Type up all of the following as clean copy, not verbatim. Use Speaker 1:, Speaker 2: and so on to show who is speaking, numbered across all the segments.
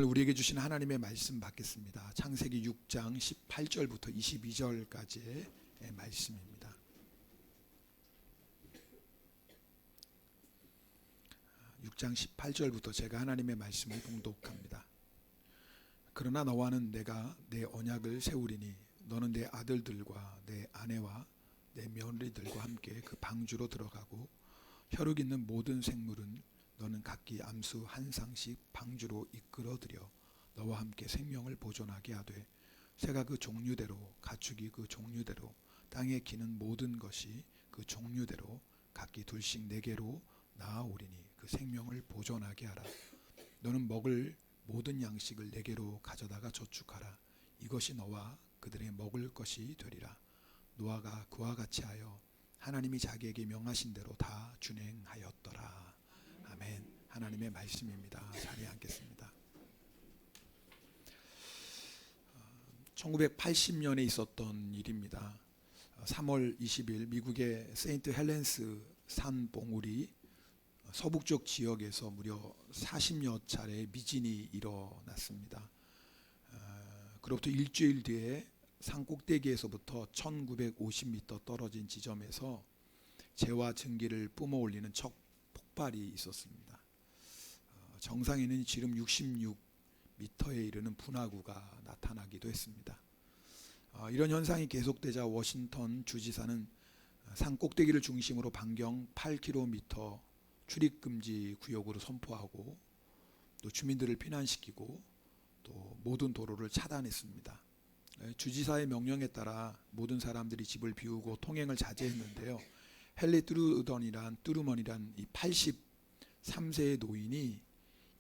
Speaker 1: 우리에게 주신 하나님의 말씀 받겠습니다. 창세기 6장 18절부터 22절까지의 말씀입니다. 6장 18절부터 제가 하나님의 말씀을 봉독합니다. 그러나 너와는 내가 내 언약을 세우리니 너는 내 아들들과 내 아내와 내 며느리들과 함께 그 방주로 들어가고 혈육 있는 모든 생물은 너는 각기 암수 한 쌍씩 방주로 이끌어들여 너와 함께 생명을 보존하게 하되 새가 그 종류대로 가축이 그 종류대로 땅에 기는 모든 것이 그 종류대로 각기 둘씩 내게로 나아오리니 그 생명을 보존하게 하라. 너는 먹을 모든 양식을 내게로 가져다가 저축하라. 이것이 너와 그들의 먹을 것이 되리라. 노아가 그와 같이 하여 하나님이 자기에게 명하신 대로 다 준행하였더라. 아멘. 하나님의 말씀입니다. 자리에 앉겠습니다. 1980년에 있었던 일입니다. 3월 20일 미국의 세인트 헬렌스 산 봉우리 서북쪽 지역에서 무려 40여 차례 미진이 일어났습니다. 그로부터 일주일 뒤에 산 꼭대기에서부터 1950m 떨어진 지점에서 재와 증기를 뿜어올리는 첫 폭발이 있었습니다. 정상에는 지름 66m에 이르는 분화구가 나타나기도 했습니다. 이런 현상이 계속되자 워싱턴 주지사는 산 꼭대기를 중심으로 반경 8km 출입금지 구역으로 선포하고 또 주민들을 피난시키고 또 모든 도로를 차단했습니다. 주지사의 명령에 따라 모든 사람들이 집을 비우고 통행을 자제했는데요. 헨리 뚜루먼이란 이 83세의 노인이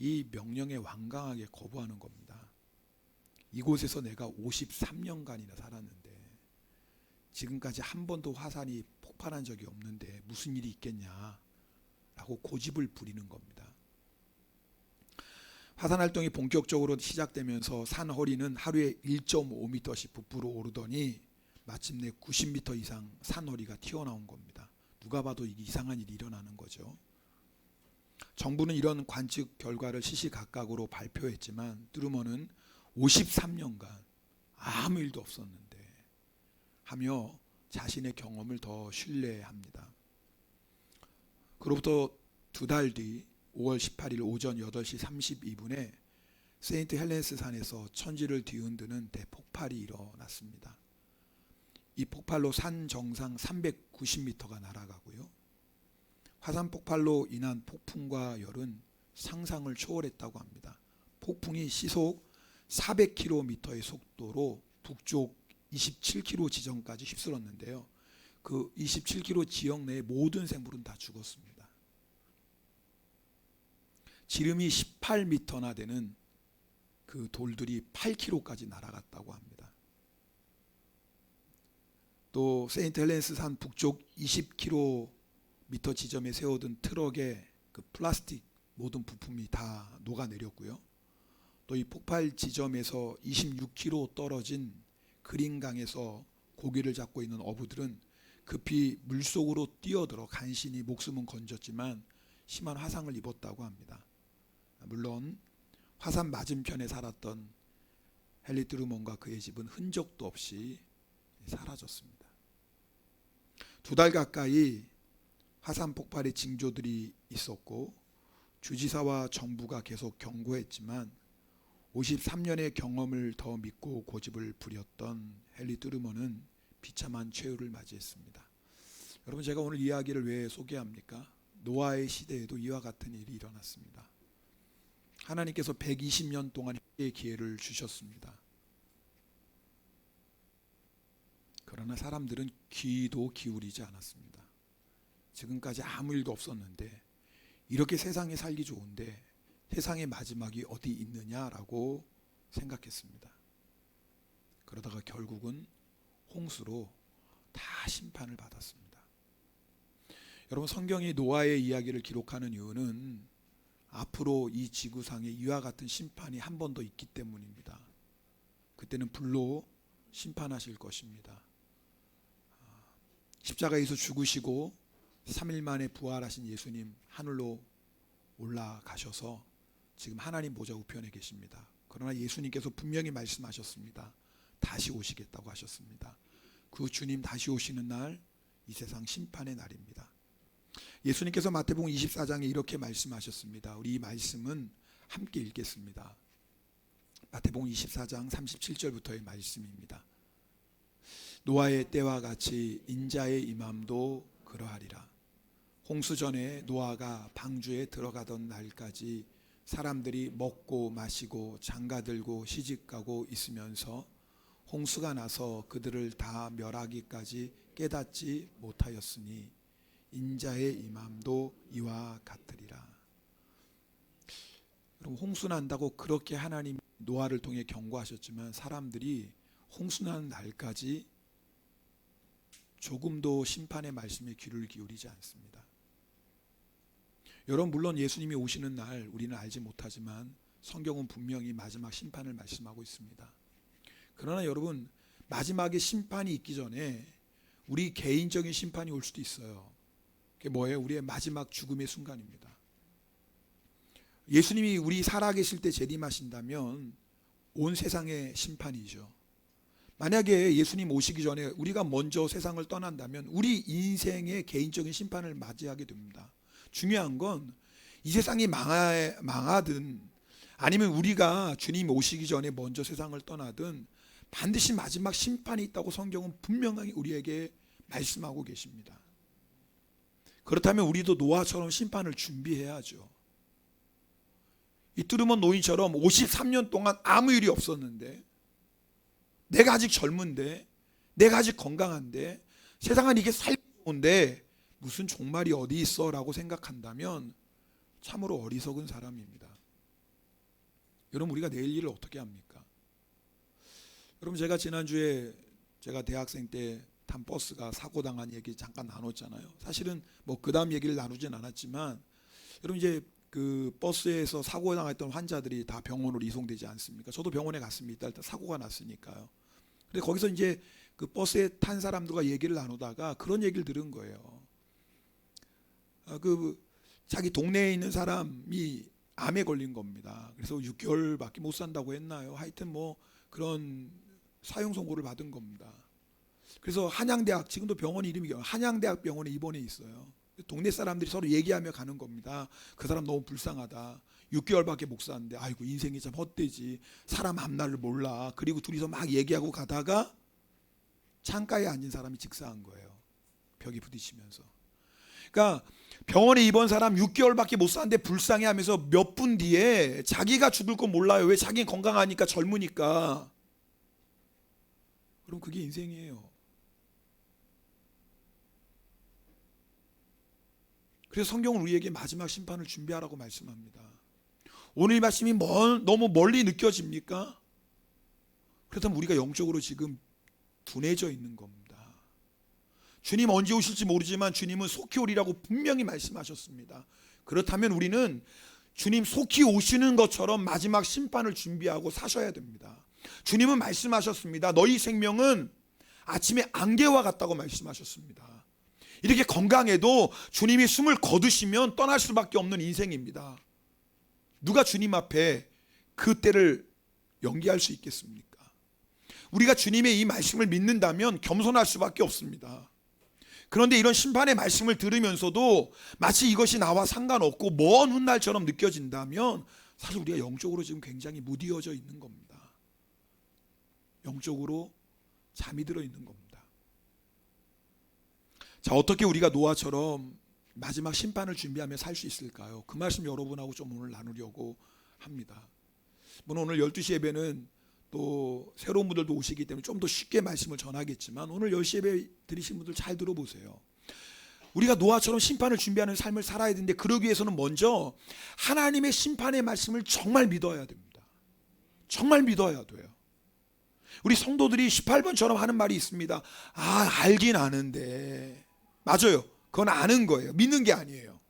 Speaker 1: 이 명령에 완강하게 거부하는 겁니다. 이곳에서 내가 53년간이나 살았는데 지금까지 한 번도 화산이 폭발한 적이 없는데 무슨 일이 있겠냐라고 고집을 부리는 겁니다. 화산 활동이 본격적으로 시작되면서 산 허리는 하루에 1.5m씩 부풀어 오르더니 마침내 90m 이상 산 허리가 튀어나온 겁니다. 누가 봐도 이게 이상한 일이 일어나는 거죠. 정부는 이런 관측 결과를 시시각각으로 발표했지만 뚜루먼은 53년간 아무 일도 없었는데 하며 자신의 경험을 더 신뢰합니다. 그로부터 두 달 뒤 5월 18일 오전 8시 32분에 세인트 헬렌스 산에서 천지를 뒤흔드는 대폭발이 일어났습니다. 이 폭발로 산 정상 390m가 날아가고요. 화산 폭발로 인한 폭풍과 열은 상상을 초월했다고 합니다. 폭풍이 시속 400km의 속도로 북쪽 27km 지점까지 휩쓸었는데요. 그 27km 지역 내의 모든 생물은 다 죽었습니다. 지름이 18m나 되는 그 돌들이 8km까지 날아갔다고 합니다. 또 세인트 헬렌스 산 북쪽 20km 지점에 세워둔 트럭에 그 플라스틱 모든 부품이 다 녹아내렸고요. 또 이 폭발 지점에서 26km 떨어진 그린강에서 고기를 잡고 있는 어부들은 급히 물속으로 뛰어들어 간신히 목숨은 건졌지만 심한 화상을 입었다고 합니다. 물론 화산 맞은편에 살았던 헨리 뚜루먼과 그의 집은 흔적도 없이 사라졌습니다. 두 달 가까이 화산 폭발의 징조들이 있었고 주지사와 정부가 계속 경고했지만 53년의 경험을 더 믿고 고집을 부렸던 헨리 뚜루먼은 비참한 최후를 맞이했습니다. 여러분, 제가 오늘 이야기를 왜 소개합니까? 노아의 시대에도 이와 같은 일이 일어났습니다. 하나님께서 120년 동안 회개의 기회를 주셨습니다. 그러나 사람들은 귀도 기울이지 않았습니다. 지금까지 아무 일도 없었는데 이렇게 세상에 살기 좋은데 세상의 마지막이 어디 있느냐라고 생각했습니다. 그러다가 결국은 홍수로 다 심판을 받았습니다. 여러분, 성경이 노아의 이야기를 기록하는 이유는 앞으로 이 지구상에 이와 같은 심판이 한 번 더 있기 때문입니다. 그때는 불로 심판하실 것입니다. 십자가에서 죽으시고 3일 만에 부활하신 예수님 하늘로 올라가셔서 지금 하나님 보좌 우편에 계십니다. 그러나 예수님께서 분명히 말씀하셨습니다. 다시 오시겠다고 하셨습니다. 그 주님 다시 오시는 날, 이 세상 심판의 날입니다. 예수님께서 마태복음 24장에 이렇게 말씀하셨습니다. 우리 이 말씀은 함께 읽겠습니다. 마태복음 24장 37절부터의 말씀입니다. 노아의 때와 같이 인자의 임함도 그러하리라. 홍수 전에 노아가 방주에 들어가던 날까지 사람들이 먹고 마시고 장가들고 시집가고 있으면서 홍수가 나서 그들을 다 멸하기까지 깨닫지 못하였으니 인자의 임함도 이와 같으리라. 여러분, 홍수 난다고 그렇게 하나님 노아를 통해 경고하셨지만 사람들이 홍수 나는 날까지 조금도 심판의 말씀에 귀를 기울이지 않습니다. 여러분, 물론 예수님이 오시는 날 우리는 알지 못하지만 성경은 분명히 마지막 심판을 말씀하고 있습니다. 그러나 여러분, 마지막에 심판이 있기 전에 우리 개인적인 심판이 올 수도 있어요. 그게 뭐예요? 우리의 마지막 죽음의 순간입니다. 예수님이 우리 살아계실 때 재림하신다면 온 세상의 심판이죠. 만약에 예수님 오시기 전에 우리가 먼저 세상을 떠난다면 우리 인생의 개인적인 심판을 맞이하게 됩니다. 중요한 건 이 세상이 망하든 아니면 우리가 주님 오시기 전에 먼저 세상을 떠나든 반드시 마지막 심판이 있다고 성경은 분명하게 우리에게 말씀하고 계십니다. 그렇다면 우리도 노아처럼 심판을 준비해야죠. 이 뚜르먼 노인처럼 53년 동안 아무 일이 없었는데, 내가 아직 젊은데, 내가 아직 건강한데, 세상은 이게 살펴본데 무슨 종말이 어디 있어 라고 생각한다면 참으로 어리석은 사람입니다. 여러분, 우리가 내일 일을 어떻게 합니까? 여러분, 제가 지난주에 제가 대학생 때 탄 버스가 사고당한 얘기 잠깐 나눴잖아요. 사실은 뭐 그 다음 얘기를 나누진 않았지만, 여러분, 이제 그 버스에서 사고 당했던 환자들이 다 병원으로 이송되지 않습니까? 저도 병원에 갔습니다. 일단 사고가 났으니까요. 근데 거기서 이제 그 버스에 탄 사람들과 얘기를 나누다가 그런 얘기를 들은 거예요. 그 자기 동네에 있는 사람이 암에 걸린 겁니다. 그래서 6개월밖에 못 산다고 했나요? 하여튼 뭐 그런 사형 선고를 받은 겁니다. 그래서 한양대학, 지금도 병원 이름이 한양대학 병원에 입원해 있어요. 동네 사람들이 서로 얘기하며 가는 겁니다. 그 사람 너무 불쌍하다. 6개월밖에 못 사는데 아이고 인생이 참 헛되지. 사람 앞날을 몰라. 그리고 둘이서 막 얘기하고 가다가 창가에 앉은 사람이 직사한 거예요. 벽에 부딪히면서. 그러니까 병원에 입원 사람 6개월밖에 못 사는데 불쌍해하면서 몇 분 뒤에 자기가 죽을 건 몰라요. 왜? 자기는 건강하니까, 젊으니까. 그럼 그게 인생이에요. 그래서 성경은 우리에게 마지막 심판을 준비하라고 말씀합니다. 오늘 이 말씀이 너무 멀리 느껴집니까? 그렇다면 우리가 영적으로 지금 둔해져 있는 겁니다. 주님 언제 오실지 모르지만 주님은 속히 오리라고 분명히 말씀하셨습니다. 그렇다면 우리는 주님 속히 오시는 것처럼 마지막 심판을 준비하고 사셔야 됩니다. 주님은 말씀하셨습니다. 너희 생명은 아침에 안개와 같다고 말씀하셨습니다. 이렇게 건강해도 주님이 숨을 거두시면 떠날 수밖에 없는 인생입니다. 누가 주님 앞에 그 때를 연기할 수 있겠습니까? 우리가 주님의 이 말씀을 믿는다면 겸손할 수밖에 없습니다. 그런데 이런 심판의 말씀을 들으면서도 마치 이것이 나와 상관없고 먼 훗날처럼 느껴진다면 사실 우리가 영적으로 지금 굉장히 무디어져 있는 겁니다. 영적으로 잠이 들어 있는 겁니다. 자, 어떻게 우리가 노아처럼 마지막 심판을 준비하며 살 수 있을까요? 그 말씀 여러분하고 좀 오늘 나누려고 합니다. 물론 오늘 12시 예배는 또 새로운 분들도 오시기 때문에 좀 더 쉽게 말씀을 전하겠지만 오늘 10시 예배 들으신 분들 잘 들어보세요. 우리가 노아처럼 심판을 준비하는 삶을 살아야 되는데 그러기 위해서는 먼저 하나님의 심판의 말씀을 정말 믿어야 됩니다. 정말 믿어야 돼요. 우리 성도들이 18번처럼 하는 말이 있습니다. 알긴 아는데. 맞아요. 그건 아는 거예요. 믿는 게 아니에요.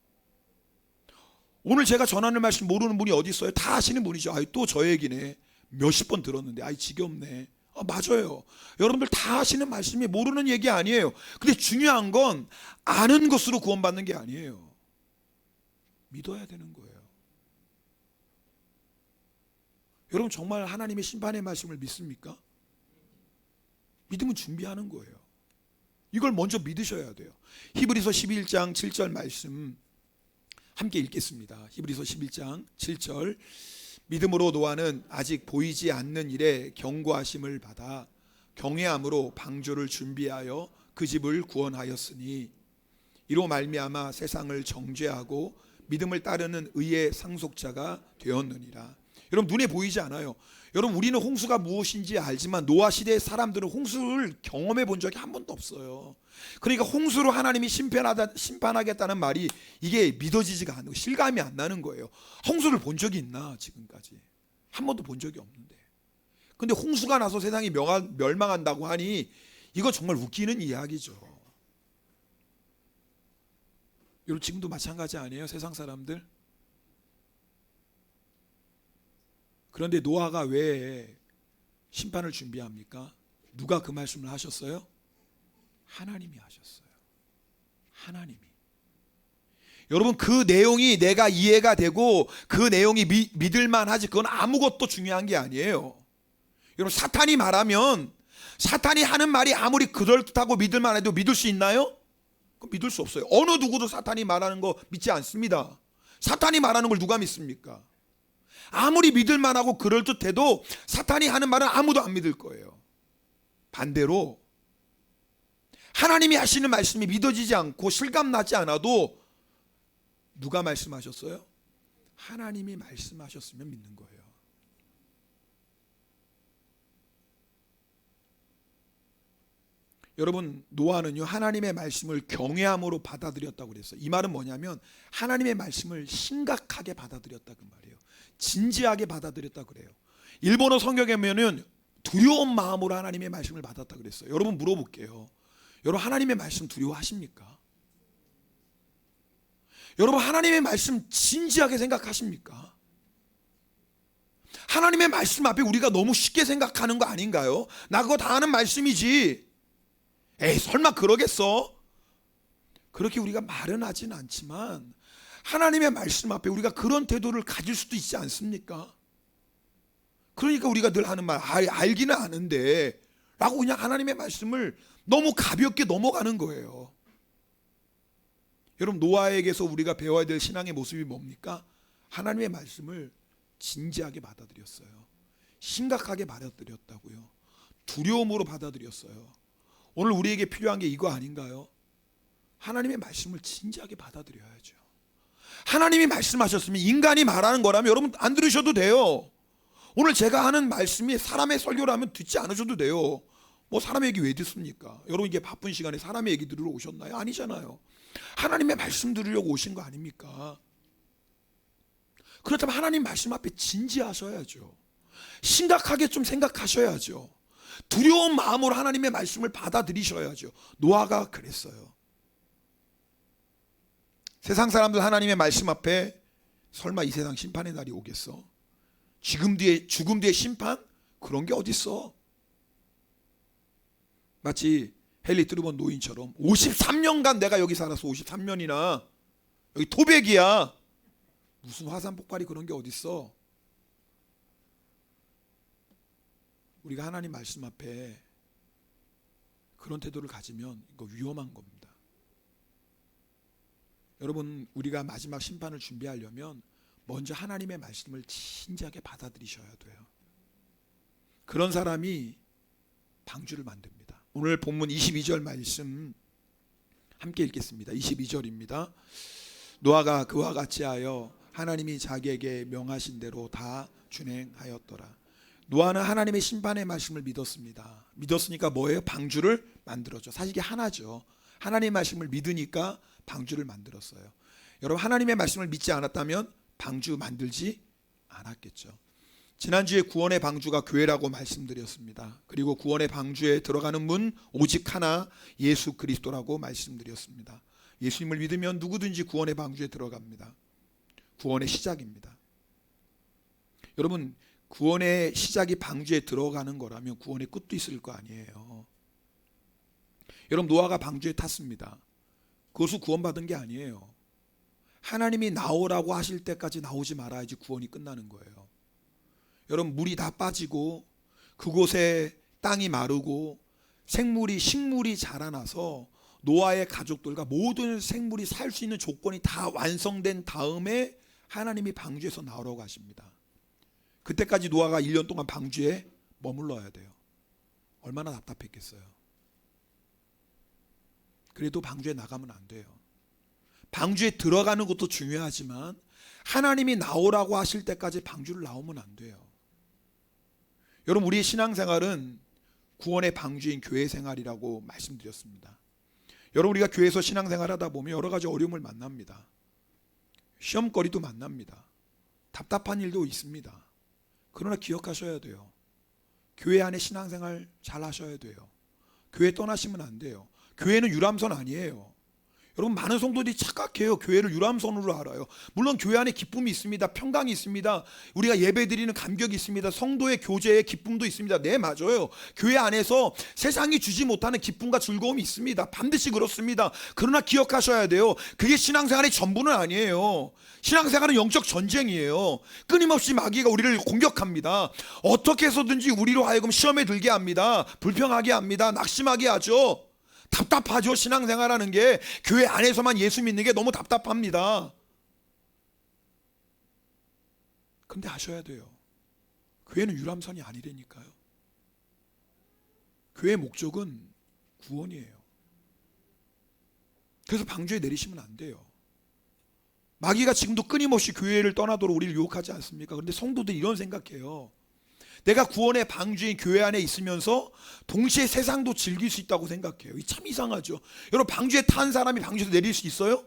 Speaker 1: 오늘 제가 전하는 말씀 모르는 분이 어디 있어요? 다 아시는 분이죠. 또 저 얘기네. 몇십 번 들었는데 지겹네. 맞아요. 여러분들 다 아시는 말씀이 모르는 얘기 아니에요. 근데 중요한 건 아는 것으로 구원받는 게 아니에요. 믿어야 되는 거예요. 여러분 정말 하나님의 심판의 말씀을 믿습니까? 믿으면 준비하는 거예요. 이걸 먼저 믿으셔야 돼요. 히브리서 11장 7절 말씀 함께 읽겠습니다. 히브리서 11장 7절. 믿음으로 노아는 아직 보이지 않는 일에 경고하심을 받아 경외함으로 방주를 준비하여 그 집을 구원하였으니 이로 말미암아 세상을 정죄하고 믿음을 따르는 의의 상속자가 되었느니라. 여러분 눈에 보이지 않아요. 여러분 우리는 홍수가 무엇인지 알지만 노아 시대의 사람들은 홍수를 경험해 본 적이 한 번도 없어요. 그러니까 홍수로 하나님이 심판하겠다는 말이 이게 믿어지지가 않고 실감이 안 나는 거예요. 홍수를 본 적이 있나 지금까지? 한 번도 본 적이 없는데. 근데 홍수가 나서 세상이 멸망한다고 하니 이거 정말 웃기는 이야기죠. 여러분 지금도 마찬가지 아니에요? 세상 사람들? 그런데 노아가 왜 심판을 준비합니까? 누가 그 말씀을 하셨어요? 하나님이 하셨어요. 하나님이. 여러분 그 내용이 내가 이해가 되고 그 내용이 믿을만 하지 그건 아무것도 중요한 게 아니에요. 여러분 사탄이 말하면 사탄이 하는 말이 아무리 그럴듯하고 믿을만 해도 믿을 수 있나요? 믿을 수 없어요. 어느 누구도 사탄이 말하는 거 믿지 않습니다. 사탄이 말하는 걸 누가 믿습니까? 아무리 믿을만하고 그럴듯해도 사탄이 하는 말은 아무도 안 믿을 거예요. 반대로 하나님이 하시는 말씀이 믿어지지 않고 실감나지 않아도 누가 말씀하셨어요? 하나님이 말씀하셨으면 믿는 거예요. 여러분 노아는요 하나님의 말씀을 경외함으로 받아들였다고 그랬어요. 이 말은 뭐냐면 하나님의 말씀을 심각하게 받아들였다 그 말이에요. 진지하게 받아들였다 그래요. 일본어 성경에 보면은 두려운 마음으로 하나님의 말씀을 받았다 그랬어요. 여러분 물어볼게요. 여러분 하나님의 말씀 두려워하십니까? 여러분 하나님의 말씀 진지하게 생각하십니까? 하나님의 말씀 앞에 우리가 너무 쉽게 생각하는 거 아닌가요? 나 그거 다 아는 말씀이지. 에이 설마 그러겠어? 그렇게 우리가 말은 하진 않지만 하나님의 말씀 앞에 우리가 그런 태도를 가질 수도 있지 않습니까? 그러니까 우리가 늘 하는 말 알기는 아는데 라고 그냥 하나님의 말씀을 너무 가볍게 넘어가는 거예요. 여러분 노아에게서 우리가 배워야 될 신앙의 모습이 뭡니까? 하나님의 말씀을 진지하게 받아들였어요. 심각하게 받아들였다고요. 두려움으로 받아들였어요. 오늘 우리에게 필요한 게 이거 아닌가요? 하나님의 말씀을 진지하게 받아들여야죠. 하나님이 말씀하셨으면 인간이 말하는 거라면 여러분 안 들으셔도 돼요. 오늘 제가 하는 말씀이 사람의 설교라면 듣지 않으셔도 돼요. 뭐 사람의 얘기 왜 듣습니까? 여러분 이게 바쁜 시간에 사람의 얘기 들으러 오셨나요? 아니잖아요. 하나님의 말씀 들으려고 오신 거 아닙니까? 그렇다면 하나님 말씀 앞에 진지하셔야죠. 심각하게 좀 생각하셔야죠. 두려운 마음으로 하나님의 말씀을 받아들이셔야죠. 노아가 그랬어요. 세상 사람들 하나님의 말씀 앞에 설마 이 세상 심판의 날이 오겠어? 죽음 뒤에 심판? 그런 게 어딨어? 마치 헨리 트루먼 노인처럼 53년간 내가 여기 살아서 53년이나 여기 토백이야. 무슨 화산 폭발이 그런 게 어딨어? 우리가 하나님 말씀 앞에 그런 태도를 가지면 이거 위험한 겁니다. 여러분 우리가 마지막 심판을 준비하려면 먼저 하나님의 말씀을 진지하게 받아들이셔야 돼요. 그런 사람이 방주를 만듭니다. 오늘 본문 22절 말씀 함께 읽겠습니다. 22절입니다. 노아가 그와 같이 하여 하나님이 자기에게 명하신 대로 다 준행하였더라. 노아는 하나님의 심판의 말씀을 믿었습니다. 믿었으니까 뭐예요? 방주를 만들었죠. 사실 이게 하나죠. 하나님의 말씀을 믿으니까 방주를 만들었어요. 여러분 하나님의 말씀을 믿지 않았다면 방주 만들지 않았겠죠. 지난주에 구원의 방주가 교회라고 말씀드렸습니다. 그리고 구원의 방주에 들어가는 문 오직 하나 예수 그리스도라고 말씀드렸습니다. 예수님을 믿으면 누구든지 구원의 방주에 들어갑니다. 구원의 시작입니다. 여러분 구원의 시작이 방주에 들어가는 거라면 구원의 끝도 있을 거 아니에요. 여러분 노아가 방주에 탔습니다. 그것은 구원받은 게 아니에요. 하나님이 나오라고 하실 때까지 나오지 말아야지 구원이 끝나는 거예요. 여러분 물이 다 빠지고 그곳에 땅이 마르고 식물이 자라나서 노아의 가족들과 모든 생물이 살 수 있는 조건이 다 완성된 다음에 하나님이 방주에서 나오라고 하십니다. 그때까지 노아가 1년 동안 방주에 머물러야 돼요. 얼마나 답답했겠어요. 그래도 방주에 나가면 안 돼요. 방주에 들어가는 것도 중요하지만 하나님이 나오라고 하실 때까지 방주를 나오면 안 돼요. 여러분, 우리의 신앙생활은 구원의 방주인 교회 생활이라고 말씀드렸습니다. 여러분, 우리가 교회에서 신앙생활 하다 보면 여러 가지 어려움을 만납니다. 시험거리도 만납니다. 답답한 일도 있습니다. 그러나 기억하셔야 돼요. 교회 안에 신앙생활 잘 하셔야 돼요. 교회 떠나시면 안 돼요. 교회는 유람선 아니에요. 여러분, 많은 성도들이 착각해요. 교회를 유람선으로 알아요. 물론 교회 안에 기쁨이 있습니다. 평강이 있습니다. 우리가 예배드리는 감격이 있습니다. 성도의 교제의 기쁨도 있습니다. 네, 맞아요. 교회 안에서 세상이 주지 못하는 기쁨과 즐거움이 있습니다. 반드시 그렇습니다. 그러나 기억하셔야 돼요. 그게 신앙생활의 전부는 아니에요. 신앙생활은 영적 전쟁이에요. 끊임없이 마귀가 우리를 공격합니다. 어떻게 해서든지 우리로 하여금 시험에 들게 합니다. 불평하게 합니다. 낙심하게 하죠. 답답하죠. 신앙생활하는 게 교회 안에서만 예수 믿는 게 너무 답답합니다. 근데 아셔야 돼요. 교회는 유람선이 아니라니까요. 교회의 목적은 구원이에요. 그래서 방주에 내리시면 안 돼요. 마귀가 지금도 끊임없이 교회를 떠나도록 우리를 유혹하지 않습니까? 그런데 성도들이 이런 생각해요. 내가 구원의 방주인 교회 안에 있으면서 동시에 세상도 즐길 수 있다고 생각해요. 이 참 이상하죠. 여러분, 방주에 탄 사람이 방주에서 내릴 수 있어요?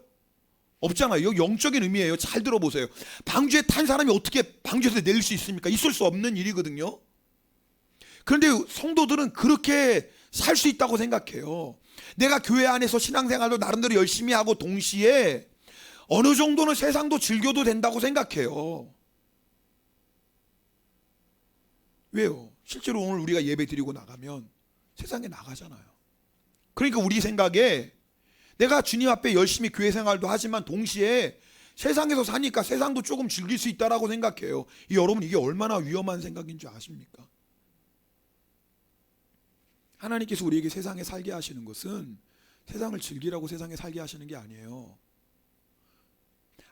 Speaker 1: 없잖아요. 이거 영적인 의미예요. 잘 들어보세요. 방주에 탄 사람이 어떻게 방주에서 내릴 수 있습니까? 있을 수 없는 일이거든요. 그런데 성도들은 그렇게 살 수 있다고 생각해요. 내가 교회 안에서 신앙생활도 나름대로 열심히 하고 동시에 어느 정도는 세상도 즐겨도 된다고 생각해요. 왜요? 실제로 오늘 우리가 예배 드리고 나가면 세상에 나가잖아요. 그러니까 우리 생각에 내가 주님 앞에 열심히 교회 생활도 하지만 동시에 세상에서 사니까 세상도 조금 즐길 수 있다라고 생각해요. 여러분, 이게 얼마나 위험한 생각인 줄 아십니까? 하나님께서 우리에게 세상에 살게 하시는 것은 세상을 즐기라고 세상에 살게 하시는 게 아니에요.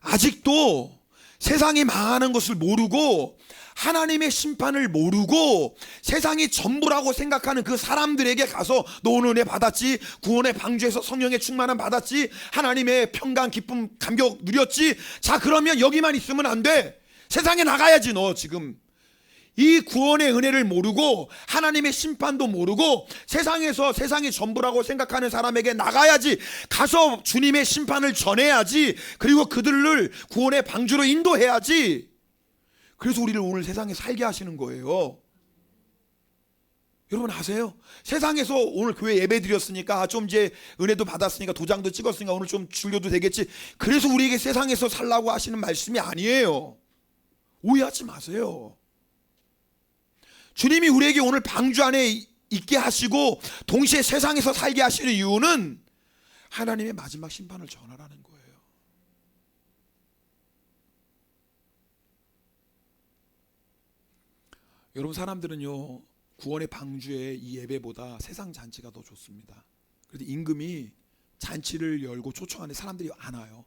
Speaker 1: 아직도 세상이 망하는 것을 모르고 하나님의 심판을 모르고 세상이 전부라고 생각하는 그 사람들에게 가서 너 오늘 은혜 받았지? 구원의 방주에서 성령의 충만함 받았지? 하나님의 평강, 기쁨, 감격 누렸지? 자, 그러면 여기만 있으면 안 돼. 세상에 나가야지. 너 지금 이 구원의 은혜를 모르고 하나님의 심판도 모르고 세상에서 세상이 전부라고 생각하는 사람에게 나가야지. 가서 주님의 심판을 전해야지. 그리고 그들을 구원의 방주로 인도해야지. 그래서 우리를 오늘 세상에 살게 하시는 거예요. 여러분 아세요? 세상에서 오늘 교회 예배 드렸으니까 좀 이제 은혜도 받았으니까 도장도 찍었으니까 오늘 좀 즐겨도 되겠지. 그래서 우리에게 세상에서 살라고 하시는 말씀이 아니에요. 오해하지 마세요. 주님이 우리에게 오늘 방주 안에 있게 하시고 동시에 세상에서 살게 하시는 이유는 하나님의 마지막 심판을 전하라는 거예요. 여러분, 사람들은요 구원의 방주의 이 예배보다 세상 잔치가 더 좋습니다. 그래서 임금이 잔치를 열고 초청하는데 사람들이 안 와요.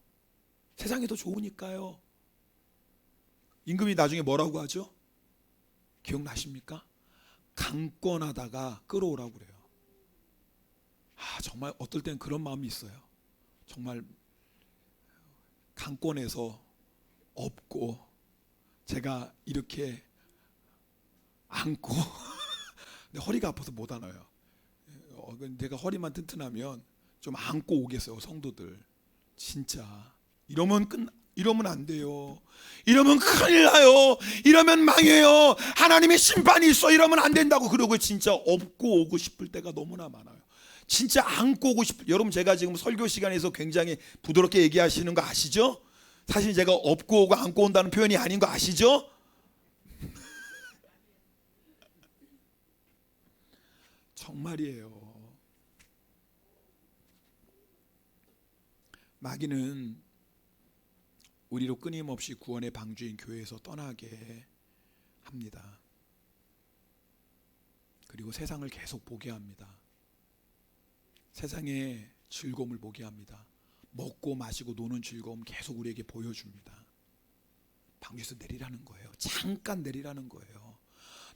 Speaker 1: 세상이 더 좋으니까요. 임금이 나중에 뭐라고 하죠? 기억나십니까? 강권하다가 끌어오라고 그래요. 정말 어떨 땐 그런 마음이 있어요. 정말 강권해서 업고 제가 이렇게 안고 근데 허리가 아파서 못 안아요. 내가 허리만 튼튼하면 좀 안고 오겠어요. 성도들 진짜 이러면 안 돼요. 이러면 큰일 나요. 이러면 망해요. 하나님의 심판이 있어. 이러면 안 된다고. 그러고 진짜 업고 오고 싶을 때가 너무나 많아요. 진짜 안고 오고 싶을. 여러분, 제가 지금 설교 시간에서 굉장히 부드럽게 얘기하시는 거 아시죠? 사실 제가 업고 오고 안고 온다는 표현이 아닌 거 아시죠? 정말이에요. 마귀는 우리로 끊임없이 구원의 방주인 교회에서 떠나게 합니다. 그리고 세상을 계속 보게 합니다. 세상의 즐거움을 보게 합니다. 먹고 마시고 노는 즐거움 계속 우리에게 보여줍니다. 방주에서 내리라는 거예요. 잠깐 내리라는 거예요.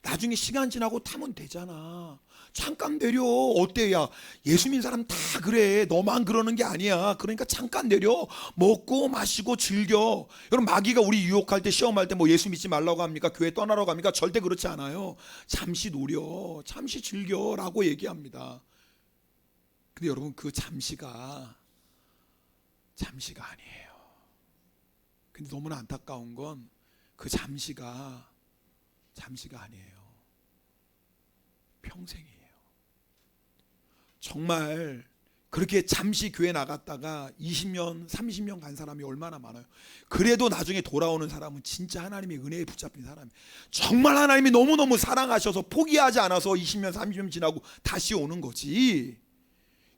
Speaker 1: 나중에 시간 지나고 타면 되잖아. 잠깐 내려. 어때? 야, 예수 믿는 사람 다 그래. 너만 그러는 게 아니야. 그러니까 잠깐 내려. 먹고 마시고 즐겨. 여러분, 마귀가 우리 유혹할 때, 시험할 때 뭐 예수 믿지 말라고 합니까? 교회 떠나라고 합니까? 절대 그렇지 않아요. 잠시 노려. 잠시 즐겨라고 얘기합니다. 근데 여러분, 그 잠시가 아니에요. 근데 너무나 안타까운 건 그 잠시가 아니에요. 평생이에요. 정말 그렇게 잠시 교회 나갔다가 20년, 30년 간 사람이 얼마나 많아요. 그래도 나중에 돌아오는 사람은 진짜 하나님의 은혜에 붙잡힌 사람이에요. 정말 하나님이 너무너무 사랑하셔서 포기하지 않아서 20년, 30년 지나고 다시 오는 거지.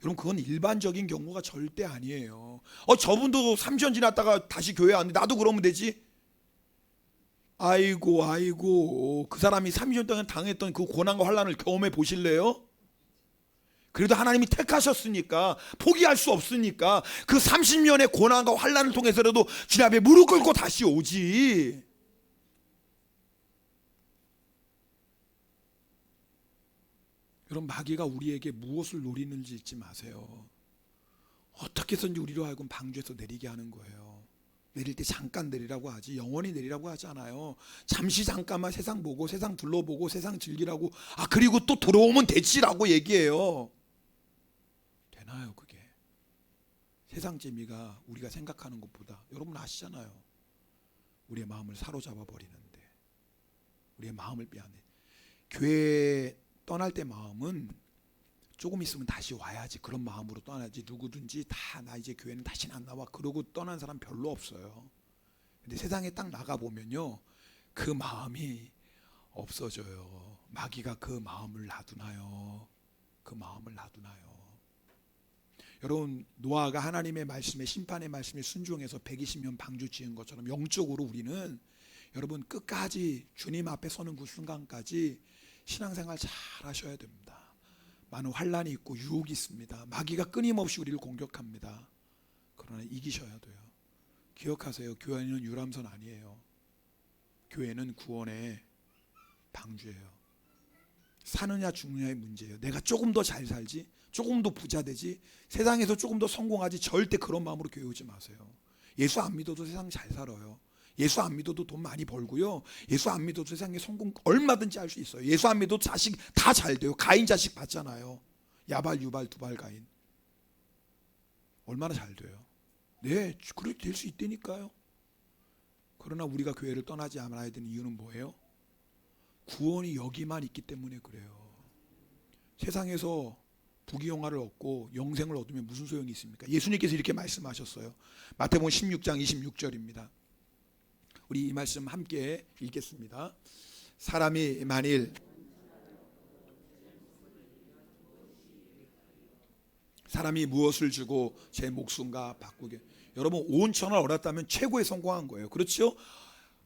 Speaker 1: 여러분, 그건 일반적인 경우가 절대 아니에요. 저분도 30년 지났다가 다시 교회 왔는데 나도 그러면 되지? 아이고, 그 사람이 30년 동안 당했던 그 고난과 환난을 경험해 보실래요? 그래도 하나님이 택하셨으니까, 포기할 수 없으니까 그 30년의 고난과 환난을 통해서라도 주님 앞에 무릎 꿇고 다시 오지. 여러분, 마귀가 우리에게 무엇을 노리는지 잊지 마세요. 어떻게 해서든지 우리로 하여금 방주에서 내리게 하는 거예요. 내릴 때 잠깐 내리라고 하지 영원히 내리라고 하지 않아요. 잠시 잠깐만 세상 보고 세상 둘러보고 세상 즐기라고, 그리고 또 들어오면 되지라고 얘기해요. 되나요 그게? 세상 재미가 우리가 생각하는 것보다, 여러분 아시잖아요, 우리의 마음을 사로잡아 버리는데, 우리의 마음을 빼앗네. 교회 떠날 때 마음은 조금 있으면 다시 와야지, 그런 마음으로 떠나야지. 누구든지 다 나 이제 교회는 다시는 안 나와 그러고 떠난 사람 별로 없어요. 근데 세상에 딱 나가보면요, 그 마음이 없어져요. 마귀가 그 마음을 놔두나요? 그 마음을 놔두나요? 여러분, 노아가 하나님의 말씀에, 심판의 말씀에 순종해서 120년 방주 지은 것처럼 영적으로 우리는, 여러분, 끝까지 주님 앞에 서는 그 순간까지 신앙생활 잘 하셔야 됩니다. 많은 환난이 있고 유혹이 있습니다. 마귀가 끊임없이 우리를 공격합니다. 그러나 이기셔야 돼요. 기억하세요. 교회는 유람선 아니에요. 교회는 구원의 방주예요. 사느냐 죽느냐의 문제예요. 내가 조금 더 잘 살지, 조금 더 부자 되지, 세상에서 조금 더 성공하지, 절대 그런 마음으로 교회 오지 마세요. 예수 안 믿어도 세상 잘 살아요. 예수 안 믿어도 돈 많이 벌고요. 예수 안 믿어도 세상에 성공 얼마든지 할 수 있어요. 예수 안 믿어도 자식 다 잘 돼요. 가인 자식 봤잖아요. 야발, 유발, 두발, 가인. 얼마나 잘 돼요. 네, 그렇게 될 수 있다니까요. 그러나 우리가 교회를 떠나지 않아야 되는 이유는 뭐예요? 구원이 여기만 있기 때문에 그래요. 세상에서 부귀영화를 얻고 영생을 얻으면 무슨 소용이 있습니까? 예수님께서 이렇게 말씀하셨어요. 마태복음 16장 26절입니다. 우리 이 말씀 함께 읽겠습니다. 사람이 만일 사람이 무엇을 주고 제 목숨과 바꾸게. 여러분, 온 천하를 얻었다면 최고의 성공한 거예요. 그렇죠?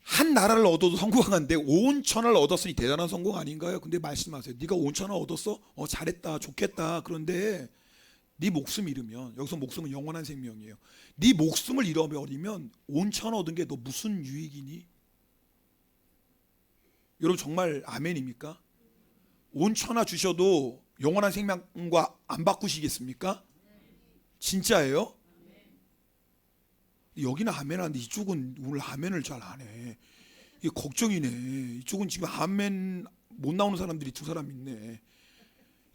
Speaker 1: 한 나라를 얻어도 성공한데 온 천하를 얻었으니 대단한 성공 아닌가요? 근데 말씀하세요. 네가 온 천하를 얻었어? 잘했다, 좋겠다. 그런데 네 목숨 잃으면, 여기서 목숨은 영원한 생명이에요. 네 목숨을 잃어버리면 온 천하 얻은 게 너 무슨 유익이니? 여러분, 정말 아멘입니까? 온 천하 주셔도 영원한 생명과 안 바꾸시겠습니까? 진짜예요? 여기는 아멘 하는데 이쪽은 오늘 아멘을 잘 안 해. 이게 걱정이네. 이쪽은 지금 아멘 못 나오는 사람들이 두 사람 있네.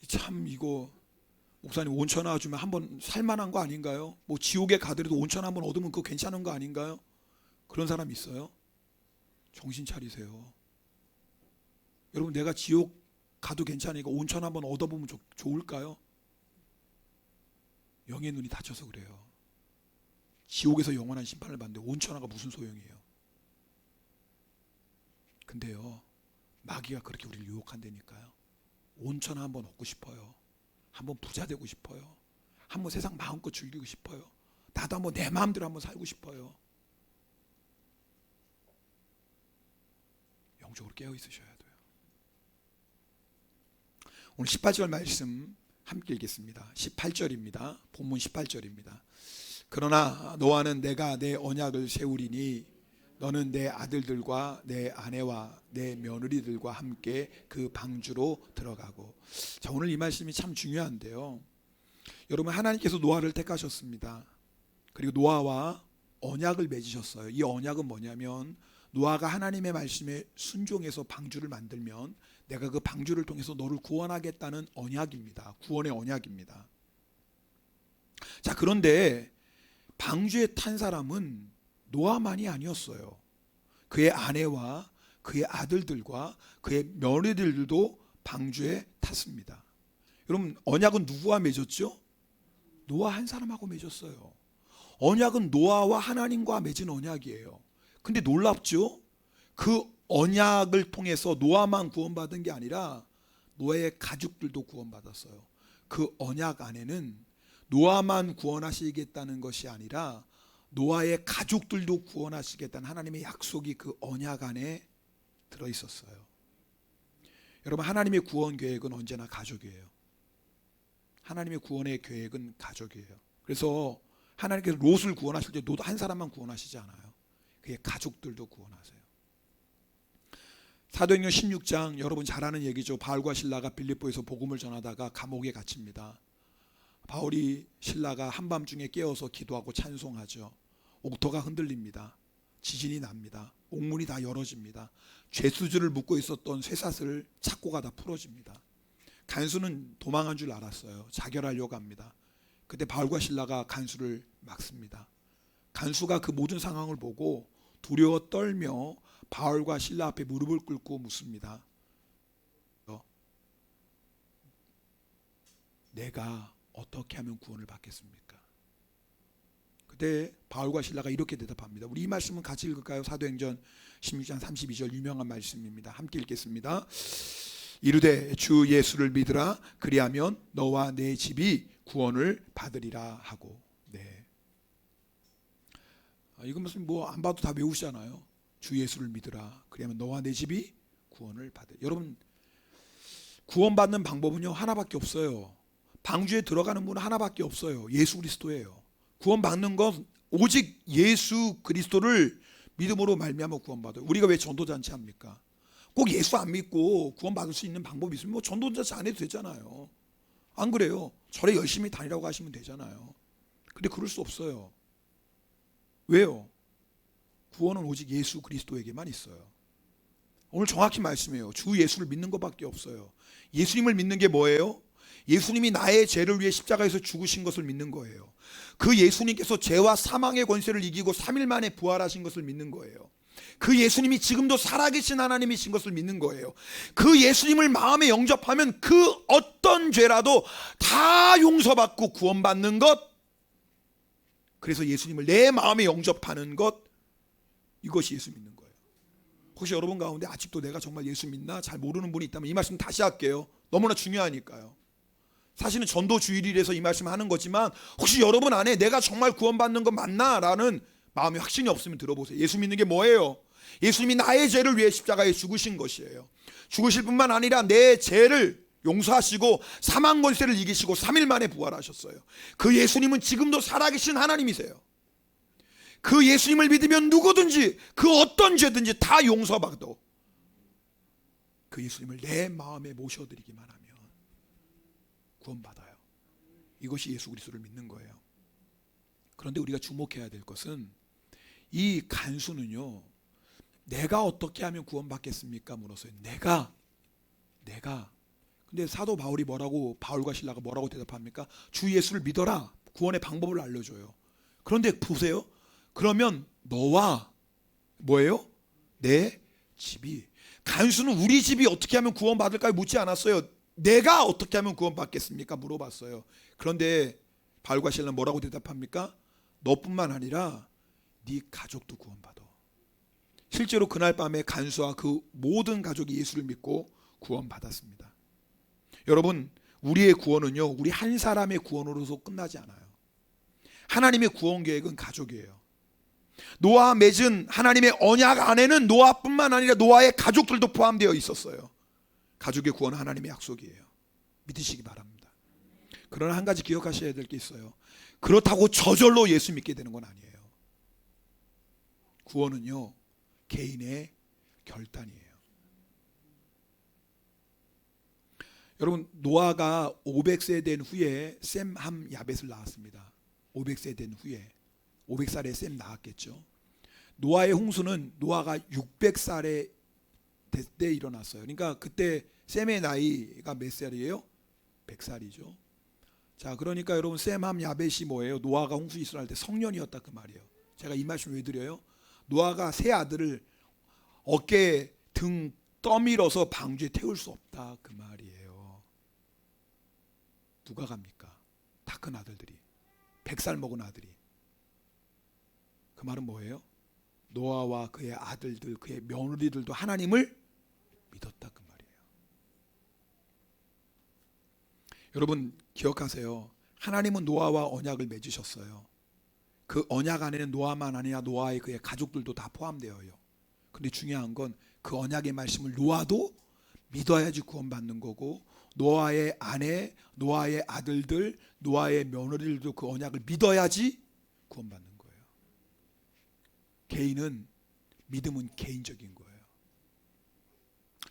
Speaker 1: 참, 이거 목사님 온천하 주면 한번 살만한 거 아닌가요? 뭐 지옥에 가더라도 온천하 한번 얻으면 그거 괜찮은 거 아닌가요? 그런 사람 있어요? 정신 차리세요. 여러분, 내가 지옥 가도 괜찮으니까 온천 한번 얻어보면 좋을까요? 영의 눈이 닫혀서 그래요. 지옥에서 영원한 심판을 받는데 온천하가 무슨 소용이에요? 근데요, 마귀가 그렇게 우리를 유혹한다니까요. 온천하 한번 얻고 싶어요. 한번 부자 되고 싶어요. 한번 세상 마음껏 즐기고 싶어요. 나도 한번 내 마음대로 한번 살고 싶어요. 영적으로 깨어 있으셔야 돼요. 오늘 18절 말씀 함께 읽겠습니다. 18절입니다. 본문 18절입니다. 그러나 너와는 내가 내 언약을 세우리니 너는 내 아들들과 내 아내와 내 며느리들과 함께 그 방주로 들어가고. 자, 오늘 이 말씀이 참 중요한데요. 여러분, 하나님께서 노아를 택하셨습니다. 그리고 노아와 언약을 맺으셨어요. 이 언약은 뭐냐면 노아가 하나님의 말씀에 순종해서 방주를 만들면 내가 그 방주를 통해서 너를 구원하겠다는 언약입니다. 구원의 언약입니다. 자, 그런데 방주에 탄 사람은 노아만이 아니었어요. 그의 아내와 그의 아들들과 그의 며느리들도 방주에 탔습니다. 여러분, 언약은 누구와 맺었죠? 노아 한 사람하고 맺었어요. 언약은 노아와 하나님과 맺은 언약이에요. 근데 놀랍죠? 그 언약을 통해서 노아만 구원받은 게 아니라 노아의 가족들도 구원받았어요. 그 언약 안에는 노아만 구원하시겠다는 것이 아니라 노아의 가족들도 구원하시겠다는 하나님의 약속이 그 언약 안에 들어있었어요. 여러분, 하나님의 구원 계획은 언제나 가족이에요. 하나님의 구원의 계획은 가족이에요. 그래서 하나님께서 롯을 구원하실 때 롯 한 사람만 구원하시지 않아요. 그의 가족들도 구원하세요. 사도행전 16장, 여러분 잘 아는 얘기죠. 바울과 실라가 빌립보에서 복음을 전하다가 감옥에 갇힙니다. 바울이 실라가 한밤중에 깨어서 기도하고 찬송하죠. 옥토가 흔들립니다. 지진이 납니다. 옥문이 다 열어집니다. 죄수들을 묶고 있었던 쇠사슬 착고가 다 풀어집니다. 간수는 도망한 줄 알았어요. 자결하려고 합니다. 그때 바울과 실라가 간수를 막습니다. 간수가 그 모든 상황을 보고 두려워 떨며 바울과 실라 앞에 무릎을 꿇고 묻습니다. 내가 어떻게 하면 구원을 받겠습니까? 그때 바울과 실라가 이렇게 대답합니다. 우리 이 말씀은 같이 읽을까요? 사도행전 16장 32절 유명한 말씀입니다. 함께 읽겠습니다. 이르되 주 예수를 믿으라. 그리하면 너와 내 집이 구원을 받으리라 하고. 네. 이건 무슨 뭐 안 봐도 다 외우시잖아요. 주 예수를 믿으라. 그리하면 너와 내 집이 구원을 받으리라. 여러분, 구원받는 방법은요 하나밖에 없어요. 방주에 들어가는 분은 하나밖에 없어요. 예수 그리스도예요. 구원받는 건 오직 예수 그리스도를 믿음으로 말미암아 구원받아요. 우리가 왜 전도잔치 합니까? 꼭 예수 안 믿고 구원받을 수 있는 방법이 있으면 뭐 전도잔치 안 해도 되잖아요. 안 그래요? 절에 열심히 다니라고 하시면 되잖아요. 근데 그럴 수 없어요. 왜요? 구원은 오직 예수 그리스도에게만 있어요. 오늘 정확히 말씀해요. 주 예수를 믿는 것밖에 없어요. 예수님을 믿는 게 뭐예요? 예수님이 나의 죄를 위해 십자가에서 죽으신 것을 믿는 거예요. 그 예수님께서 죄와 사망의 권세를 이기고 3일 만에 부활하신 것을 믿는 거예요. 그 예수님이 지금도 살아계신 하나님이신 것을 믿는 거예요. 그 예수님을 마음에 영접하면 그 어떤 죄라도 다 용서받고 구원받는 것, 그래서 예수님을 내 마음에 영접하는 것, 이것이 예수 믿는 거예요. 혹시 여러분 가운데 아직도 내가 정말 예수 믿나 잘 모르는 분이 있다면 이 말씀 다시 할게요. 너무나 중요하니까요. 사실은 전도 주일이라서 이 말씀 하는 거지만 혹시 여러분 안에 내가 정말 구원받는 거 맞나? 라는 마음에 확신이 없으면 들어보세요. 예수 믿는 게 뭐예요? 예수님이 나의 죄를 위해 십자가에 죽으신 것이에요. 죽으실 뿐만 아니라 내 죄를 용서하시고 사망 권세를 이기시고 3일 만에 부활하셨어요. 그 예수님은 지금도 살아계신 하나님이세요. 그 예수님을 믿으면 누구든지 그 어떤 죄든지 다 용서받도 그 예수님을 내 마음에 모셔드리기만 하면 구원받아요. 이것이 예수 그리스도를 믿는 거예요. 그런데 우리가 주목해야 될 것은 이 간수는요, 내가 어떻게 하면 구원받겠습니까? 물었어요. 내가. 근데 사도 바울이 뭐라고, 바울과 실라가 뭐라고 대답합니까? 주 예수를 믿어라. 구원의 방법을 알려줘요. 그런데 보세요. 그러면 너와 뭐예요? 내 집이. 간수는 우리 집이 어떻게 하면 구원받을까 묻지 않았어요. 내가 어떻게 하면 구원받겠습니까? 물어봤어요. 그런데 바울과 실라는 뭐라고 대답합니까? 너뿐만 아니라 네 가족도 구원받아. 실제로 그날 밤에 간수와 그 모든 가족이 예수를 믿고 구원받았습니다. 여러분, 우리의 구원은요, 우리 한 사람의 구원으로서 끝나지 않아요. 하나님의 구원 계획은 가족이에요. 노아와 맺은 하나님의 언약 안에는 노아뿐만 아니라 노아의 가족들도 포함되어 있었어요. 가족의 구원은 하나님의 약속이에요. 믿으시기 바랍니다. 그러나 한 가지 기억하셔야 될 게 있어요. 그렇다고 저절로 예수 믿게 되는 건 아니에요. 구원은요, 개인의 결단이에요. 여러분, 노아가 500세 된 후에 셈, 함, 야벳을 낳았습니다. 500세 된 후에 500살에 셈 낳았겠죠. 노아의 홍수는 노아가 600살에 될 때 일어났어요. 그러니까 그때 셈의 나이가 몇 살이에요? 100살이죠. 자, 그러니까 여러분, 셈, 함, 야벳이 뭐예요? 노아가 홍수 일어날 때 성년이었다 그 말이에요. 제가 이 말씀 왜 드려요? 노아가 세 아들을 어깨에 등 떠밀어서 방주에 태울 수 없다 그 말이에요. 누가 갑니까? 다 큰 아들들이, 100살 먹은 아들이. 그 말은 뭐예요? 노아와 그의 아들들, 그의 며느리들도 하나님을 믿었다 그 말이에요. 여러분 기억하세요. 하나님은 노아와 언약을 맺으셨어요. 그 언약 안에는 노아만 아니라 노아의 그의 가족들도 다 포함되어요. 근데 중요한 건 그 언약의 말씀을 노아도 믿어야지 구원받는 거고, 노아의 아내, 노아의 아들들, 노아의 며느리들도 그 언약을 믿어야지 구원받는 거예요. 개인은, 믿음은 개인적인 거예요.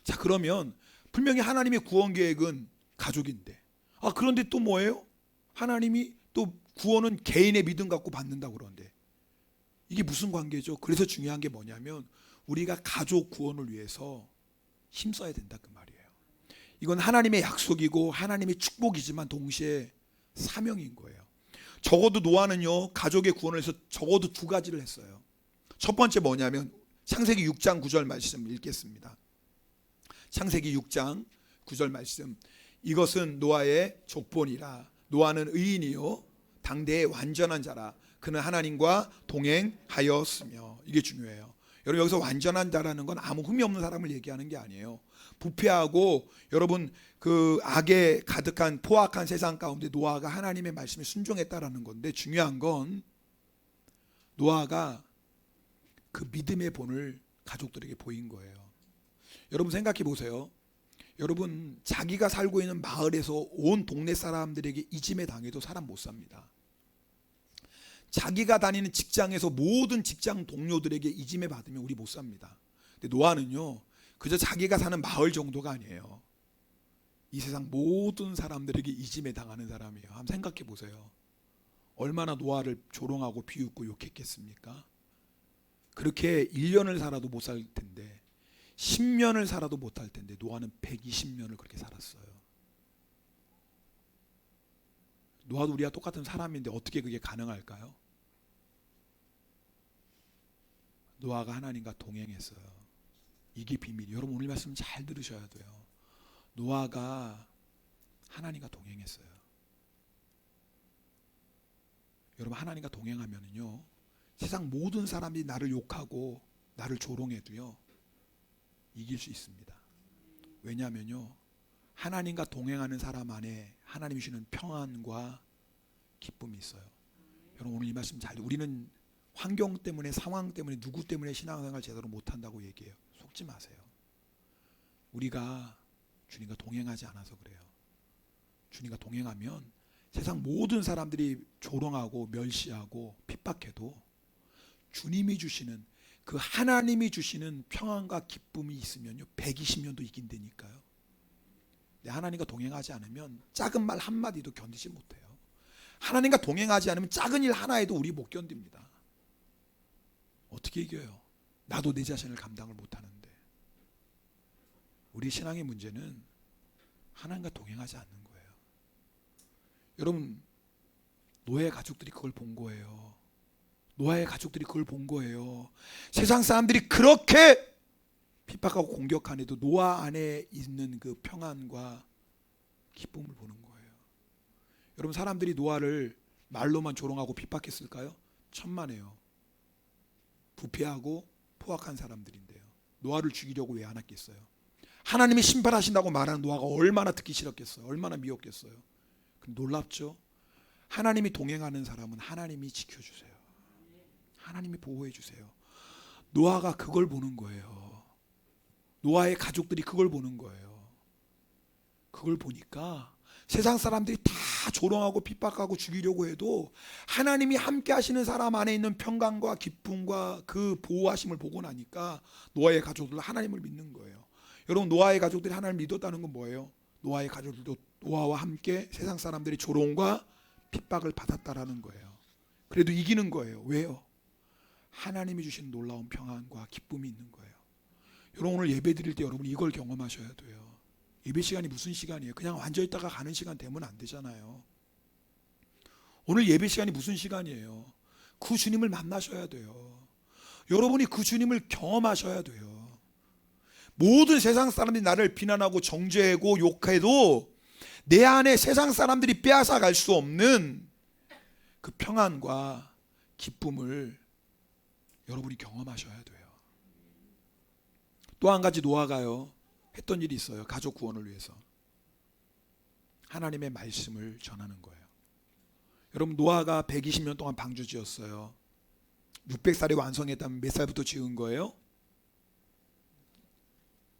Speaker 1: 자, 그러면 분명히 하나님의 구원 계획은 가족인데, 그런데 또 뭐예요? 하나님이 또 구원은 개인의 믿음 갖고 받는다고 그러는데 이게 무슨 관계죠? 그래서 중요한 게 뭐냐면 우리가 가족 구원을 위해서 힘써야 된다 그 말이에요. 이건 하나님의 약속이고 하나님의 축복이지만 동시에 사명인 거예요. 적어도 노아는요, 가족의 구원을 위해서 적어도 두 가지를 했어요. 첫 번째 뭐냐면 창세기 6장 9절 말씀 읽겠습니다. 창세기 6장 9절 말씀. 이것은 노아의 족본이라. 노아는 의인이요 당대의 완전한 자라. 그는 하나님과 동행하였으며. 이게 중요해요. 여러분, 여기서 완전한 자라는 건 아무 흠이 없는 사람을 얘기하는 게 아니에요. 부패하고 여러분 그 악에 가득한 포악한 세상 가운데 노아가 하나님의 말씀에 순종했다라는 건데, 중요한 건 노아가 그 믿음의 본을 가족들에게 보인 거예요. 여러분 생각해 보세요. 여러분, 자기가 살고 있는 마을에서 온 동네 사람들에게 이짐에 당해도 사람 못 삽니다. 자기가 다니는 직장에서 모든 직장 동료들에게 이짐에 받으면 우리 못 삽니다. 근데 노아는요, 그저 자기가 사는 마을 정도가 아니에요. 이 세상 모든 사람들에게 이짐에 당하는 사람이에요. 한번 생각해 보세요. 얼마나 노아를 조롱하고 비웃고 욕했겠습니까? 그렇게 1년을 살아도 못 살 텐데, 10년을 살아도 못 할 텐데 노아는 120년을 그렇게 살았어요. 노아도 우리와 똑같은 사람인데 어떻게 그게 가능할까요? 노아가 하나님과 동행했어요. 이게 비밀이에요. 여러분 오늘 말씀 잘 들으셔야 돼요. 노아가 하나님과 동행했어요. 여러분, 하나님과 동행하면요, 세상 모든 사람이 나를 욕하고 나를 조롱해도요 이길 수 있습니다. 왜냐하면요, 하나님과 동행하는 사람 안에 하나님이 주시는 평안과 기쁨이 있어요. 여러분 오늘 이 말씀 잘, 우리는 환경 때문에, 상황 때문에, 누구 때문에 신앙생활 제대로 못한다고 얘기해요. 속지 마세요. 우리가 주님과 동행하지 않아서 그래요. 주님과 동행하면 세상 모든 사람들이 조롱하고 멸시하고 핍박해도 주님이 주시는 그 하나님이 주시는 평안과 기쁨이 있으면요 120년도 이긴다니까요. 하나님과 동행하지 않으면 작은 말 한마디도 견디지 못해요. 하나님과 동행하지 않으면 작은 일 하나에도 우리 못 견딥니다. 어떻게 이겨요? 나도 내 자신을 감당을 못하는데. 우리 신앙의 문제는 하나님과 동행하지 않는 거예요. 여러분, 노아의 가족들이 그걸 본 거예요. 노아의 가족들이 그걸 본 거예요. 세상 사람들이 그렇게 핍박하고 공격하는데도 노아 안에 있는 그 평안과 기쁨을 보는 거예요. 여러분, 사람들이 노아를 말로만 조롱하고 핍박했을까요? 천만에요. 부패하고 포악한 사람들인데요. 노아를 죽이려고 왜 안 했겠어요? 하나님이 심판하신다고 말하는 노아가 얼마나 듣기 싫었겠어요? 얼마나 미웠겠어요? 놀랍죠? 하나님이 동행하는 사람은 하나님이 지켜주세요. 하나님이 보호해 주세요. 노아가 그걸 보는 거예요. 노아의 가족들이 그걸 보는 거예요. 그걸 보니까 세상 사람들이 다 조롱하고 핍박하고 죽이려고 해도 하나님이 함께 하시는 사람 안에 있는 평강과 기쁨과 그 보호하심을 보고 나니까 노아의 가족들은 하나님을 믿는 거예요. 여러분, 노아의 가족들이 하나님을 믿었다는 건 뭐예요? 노아의 가족들도 노아와 함께 세상 사람들이 조롱과 핍박을 받았다라는 거예요. 그래도 이기는 거예요. 왜요? 하나님이 주신 놀라운 평안과 기쁨이 있는 거예요. 여러분, 오늘 예배 드릴 때 여러분 이걸 경험하셔야 돼요. 예배 시간이 무슨 시간이에요? 그냥 앉아 있다가 가는 시간 되면 안 되잖아요. 오늘 예배 시간이 무슨 시간이에요? 그 주님을 만나셔야 돼요. 여러분이 그 주님을 경험하셔야 돼요. 모든 세상 사람들이 나를 비난하고 정죄하고 욕해도 내 안에 세상 사람들이 빼앗아 갈 수 없는 그 평안과 기쁨을 여러분이 경험하셔야 돼요. 또 한 가지 노아가요 했던 일이 있어요. 가족 구원을 위해서 하나님의 말씀을 전하는 거예요. 여러분, 노아가 120년 동안 방주 지었어요. 600살에 완성했다면 몇 살부터 지은 거예요?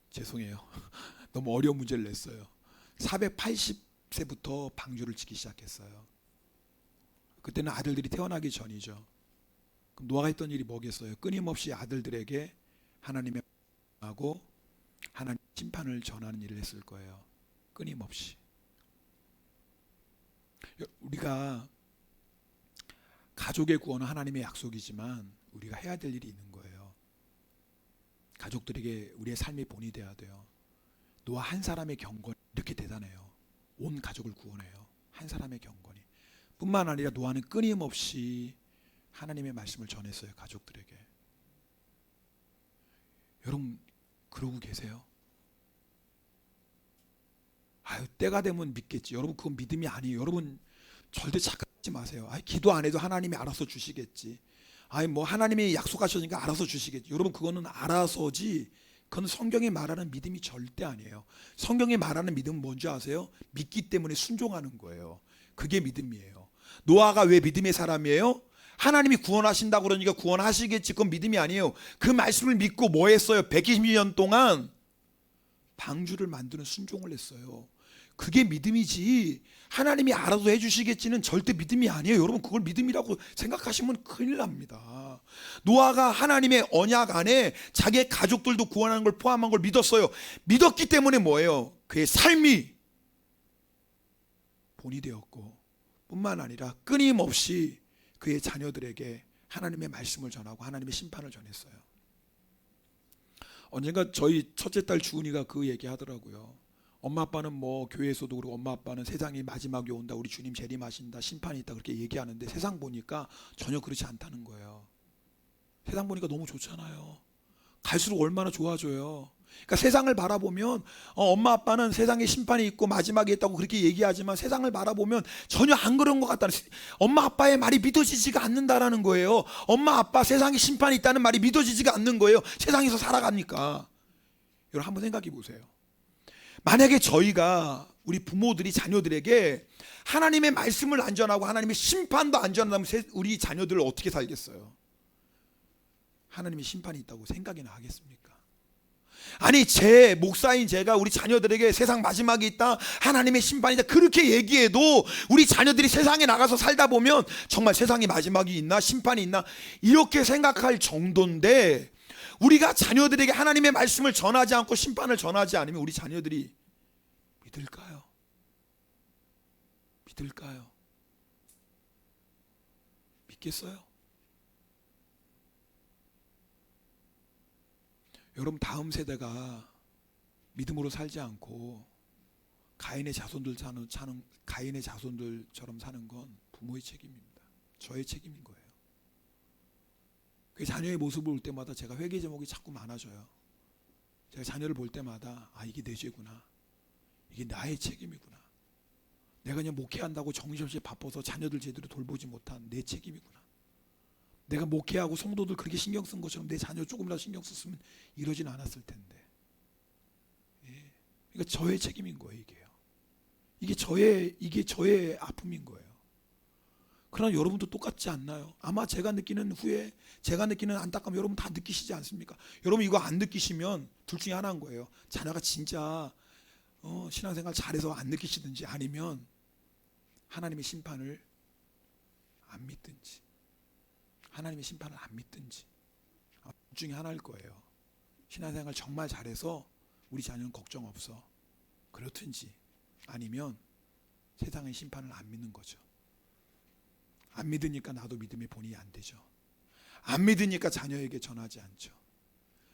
Speaker 1: 죄송해요. 너무 어려운 문제를 냈어요. 480세부터 방주를 짓기 시작했어요. 그때는 아들들이 태어나기 전이죠. 그럼 노아가 했던 일이 뭐겠어요? 끊임없이 아들들에게 하나님의 하고 하나님 심판을 전하는 일을 했을 거예요. 끊임없이. 우리가 가족의 구원은 하나님의 약속이지만 우리가 해야 될 일이 있는 거예요. 가족들에게 우리의 삶이 본이 돼야 돼요. 노아 한 사람의 경건이 이렇게 대단해요. 온 가족을 구원해요. 한 사람의 경건이. 뿐만 아니라 노아는 끊임없이 하나님의 말씀을 전했어요. 가족들에게. 여러분 그러고 계세요? 아유, 때가 되면 믿겠지. 여러분 그건 믿음이 아니에요. 여러분 절대 착각하지 마세요. 아이, 기도 안 해도 하나님이 알아서 주시겠지. 아이, 뭐 하나님이 약속하셨으니까 알아서 주시겠지. 여러분 그거는 알아서지, 그건 성경이 말하는 믿음이 절대 아니에요. 성경이 말하는 믿음은 뭔지 아세요? 믿기 때문에 순종하는 거예요. 그게 믿음이에요. 노아가 왜 믿음의 사람이에요? 하나님이 구원하신다고 그러니까 구원하시겠지. 그건 믿음이 아니에요. 그 말씀을 믿고 뭐 했어요? 120년 동안 방주를 만드는 순종을 했어요. 그게 믿음이지, 하나님이 알아서 해주시겠지는 절대 믿음이 아니에요. 여러분 그걸 믿음이라고 생각하시면 큰일 납니다. 노아가 하나님의 언약 안에 자기의 가족들도 구원하는 걸 포함한 걸 믿었어요. 믿었기 때문에 뭐예요? 그의 삶이 본이 되었고, 뿐만 아니라 끊임없이 그의 자녀들에게 하나님의 말씀을 전하고 하나님의 심판을 전했어요. 언젠가 저희 첫째 딸 주은이가 그 얘기 하더라고요. 엄마 아빠는 뭐 교회에서도 그러고 엄마 아빠는 세상이 마지막이 온다, 우리 주님 재림하신다, 심판이 있다 그렇게 얘기하는데 세상 보니까 전혀 그렇지 않다는 거예요. 세상 보니까 너무 좋잖아요. 갈수록 얼마나 좋아져요. 그러니까 세상을 바라보면 엄마 아빠는 세상에 심판이 있고 마지막이 있다고 그렇게 얘기하지만 세상을 바라보면 전혀 안 그런 것 같다는, 엄마 아빠의 말이 믿어지지가 않는다라는 거예요. 엄마 아빠 세상에 심판이 있다는 말이 믿어지지가 않는 거예요. 세상에서 살아가니까. 여러분 한번 생각해 보세요. 만약에 저희가 우리 부모들이 자녀들에게 하나님의 말씀을 안 전하고 하나님의 심판도 안 전한다면 우리 자녀들을 어떻게 살겠어요? 하나님의 심판이 있다고 생각이나 하겠습니까? 아니, 제 목사인 제가 우리 자녀들에게 세상 마지막이 있다, 하나님의 심판이다 그렇게 얘기해도 우리 자녀들이 세상에 나가서 살다 보면 정말 세상에 마지막이 있나, 심판이 있나 이렇게 생각할 정도인데, 우리가 자녀들에게 하나님의 말씀을 전하지 않고 심판을 전하지 않으면 우리 자녀들이 믿을까요? 믿을까요? 믿겠어요? 여러분 다음 세대가 믿음으로 살지 않고 가인의 자손들처럼 사는 건 부모의 책임입니다. 저의 책임인 거예요. 그 자녀의 모습을 볼 때마다 제가 회개 제목이 자꾸 많아져요. 제가 자녀를 볼 때마다 이게 내 죄구나, 이게 나의 책임이구나, 내가 그냥 목회한다고 정신없이 바빠서 자녀들 제대로 돌보지 못한 내 책임이구나, 내가 목회하고 성도들 그렇게 신경 쓴 것처럼 내 자녀 조금이라도 신경 썼으면 이러진 않았을 텐데. 예. 그러니까 저의 책임인 거예요. 이게 저의 아픔인 거예요. 그러나 여러분도 똑같지 않나요? 아마 제가 느끼는 후회, 제가 느끼는 안타까움 여러분 다 느끼시지 않습니까? 여러분 이거 안 느끼시면 둘 중에 하나인 거예요. 자녀가 진짜 신앙생활 잘해서 안 느끼시든지, 아니면 하나님의 심판을 안 믿든지, 하나님의 심판을 안 믿든지, 둘 중에 하나일 거예요. 신앙생활 정말 잘해서 우리 자녀는 걱정 없어, 그렇든지, 아니면 세상의 심판을 안 믿는 거죠. 안 믿으니까 나도 믿음의 본이 안 되죠. 안 믿으니까 자녀에게 전하지 않죠.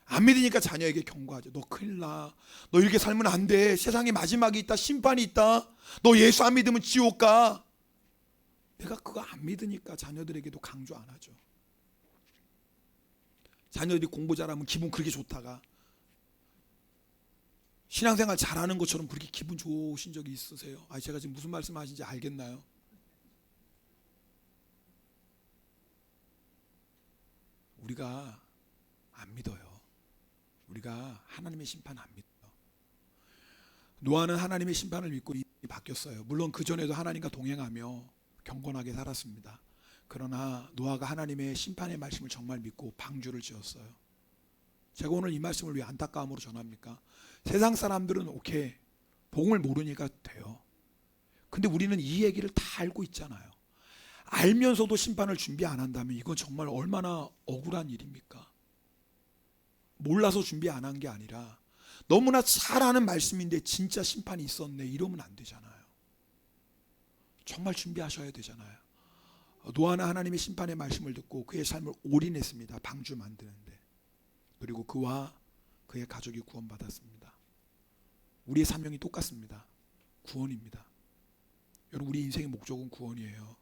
Speaker 1: 안 믿으니까 자녀에게 경고하죠. 너 큰일 나. 너 이렇게 살면 안 돼. 세상에 마지막이 있다. 심판이 있다. 너 예수 안 믿으면 지옥 가. 내가 그거 안 믿으니까 자녀들에게도 강조 안 하죠. 자녀들이 공부 잘하면 기분 그렇게 좋다가 신앙생활 잘하는 것처럼 그렇게 기분 좋으신 적이 있으세요? 제가 지금 무슨 말씀하시는지 알겠나요? 우리가 안 믿어요. 우리가 하나님의 심판 안 믿어요. 노아는 하나님의 심판을 믿고 바뀌었어요. 물론 그 전에도 하나님과 동행하며 경건하게 살았습니다. 그러나 노아가 하나님의 심판의 말씀을 정말 믿고 방주를 지었어요. 제가 오늘 이 말씀을 왜 안타까움으로 전합니까? 세상 사람들은 오케이, 복음을 모르니까 돼요. 근데 우리는 이 얘기를 다 알고 있잖아요. 알면서도 심판을 준비 안 한다면 이건 정말 얼마나 억울한 일입니까? 몰라서 준비 안 한 게 아니라 너무나 잘 아는 말씀인데 진짜 심판이 있었네, 이러면 안 되잖아요. 정말 준비하셔야 되잖아요. 노아는 하나님의 심판의 말씀을 듣고 그의 삶을 올인했습니다. 방주 만드는데. 그리고 그와 그의 가족이 구원받았습니다. 우리의 사명이 똑같습니다. 구원입니다. 여러분, 우리 인생의 목적은 구원이에요.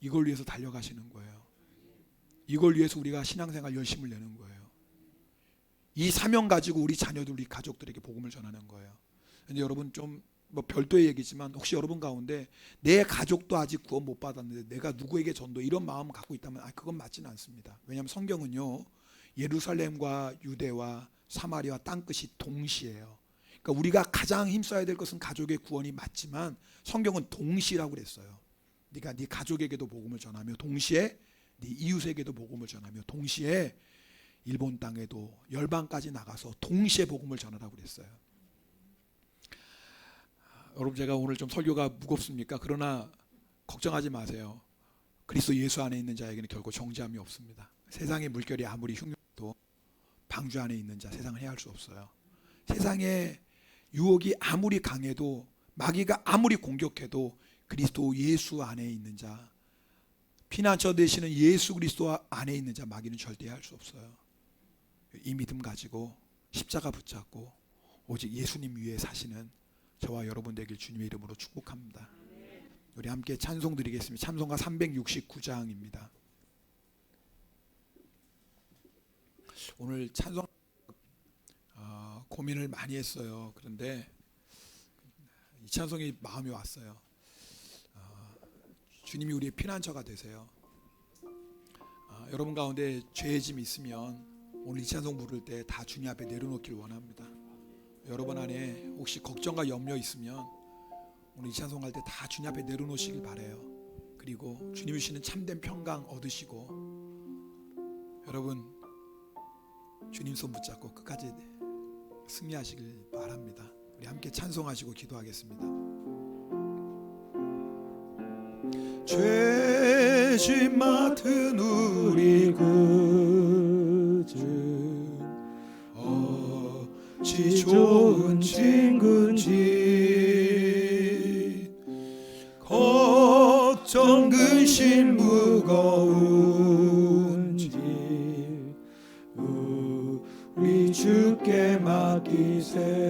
Speaker 1: 이걸 위해서 달려가시는 거예요. 이걸 위해서 우리가 신앙생활 열심을 내는 거예요. 이 사명 가지고 우리 자녀들, 우리 가족들에게 복음을 전하는 거예요. 근데 여러분, 좀 별도의 얘기지만 혹시 여러분 가운데 내 가족도 아직 구원 못 받았는데 내가 누구에게 전도, 이런 마음 갖고 있다면 그건 맞지는 않습니다. 왜냐하면 성경은요, 예루살렘과 유대와 사마리아 땅끝이 동시에요. 그러니까 우리가 가장 힘써야 될 것은 가족의 구원이 맞지만 성경은 동시라고 그랬어요. 네가 네 가족에게도 복음을 전하며 동시에 네 이웃에게도 복음을 전하며 동시에 일본 땅에도 열방까지 나가서 동시에 복음을 전하라고 그랬어요. 여러분, 제가 오늘 좀 설교가 무겁습니까? 그러나 걱정하지 마세요. 그리스도 예수 안에 있는 자에게는 결코 정죄함이 없습니다. 세상의 물결이 아무리 흉흉해도 방주 안에 있는 자 세상을 해할 수 없어요. 세상의 유혹이 아무리 강해도, 마귀가 아무리 공격해도 그리스도 예수 안에 있는 자, 피난처 되시는 예수 그리스도 안에 있는 자 마귀는 절대 할 수 없어요. 이 믿음 가지고 십자가 붙잡고 오직 예수님 위에 사시는 저와 여러분 되길 주님의 이름으로 축복합니다. 우리 함께 찬송 드리겠습니다. 찬송가 369장입니다. 오늘 찬송 고민을 많이 했어요. 그런데 이 찬송이 마음이 왔어요. 주님이 우리의 피난처가 되세요. 여러분 가운데 죄의 짐이 있으면 오늘 이 찬송 부를 때 다 주님 앞에 내려놓길 원합니다. 여러분 안에 혹시 걱정과 염려 있으면 오늘 이 찬송 할 때 다 주님 앞에 내려놓으시길 바라요. 그리고 주님이 주시는 참된 평강 얻으시고, 여러분 주님 손 붙잡고 끝까지 승리하시길 바랍니다. 우리 함께 찬송하시고 기도하겠습니다. 죄짐 맡은 우리 구주, 어찌 좋은 친구인지, 걱정 근심 무거운지 우리 주께 맡기세.